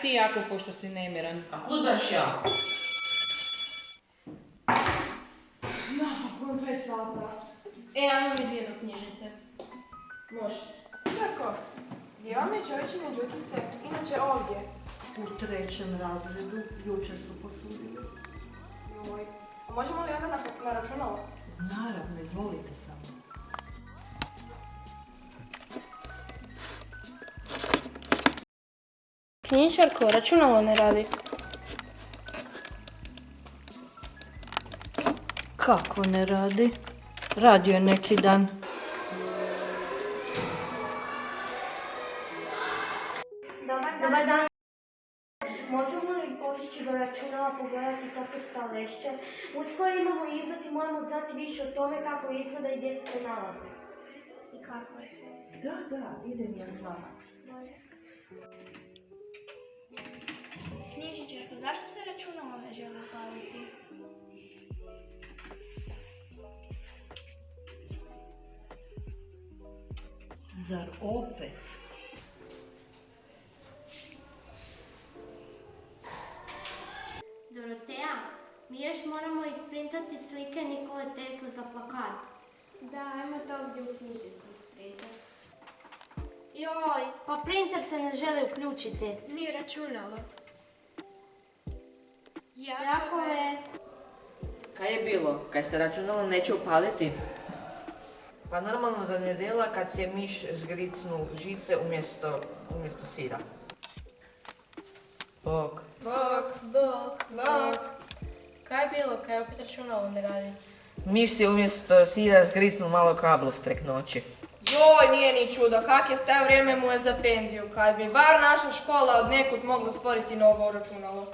ti jako, pošto si nemiran. A kud baš ja? Napokon 5 sata. Ajmo mi 2 do knjižnice. Može. Čako, gdje vam je čovječe, ne ljuti se, inače ovdje. U 3. razredu, jučer su posudili. Joj, a možemo li onda na računalo? Naravno, izvolite samo. Knjižarko, računalo ne radi. Kako ne radi? Radio je neki dan. Dobar dan. Možemo li otići do računala pogledati kako sta lešće? Uskoro imamo izlet i moramo znati više o tome kako izgleda i gdje se to nalazi. I kako je? Da, idem ja s vama. Može. Knjižničarko, zašto se računalo ne želi upaliti? Zar opet? Dorotea, mi još moramo isprintati slike Nikole Tesle za plakat. Da, ajmo to ovdje u knjižicu isprintati. Joj, pa printer se ne želi uključiti. Nije računalo. Jako je. Kaj je bilo? Kaj ste računalo neće upaliti? Pa normalno da ne dela kad si je miš zgricnu žice umjesto sira. Bok. Bog. Kaj je bilo? Kaj opet računalo ne radi? Miš si umjesto sira zgricnu malo kablov prek noći. Joj, nije ni čudo, kak je stajo vrijeme mu je za penziju, kad bi bar naša škola od nekud mogla stvoriti novo računalo.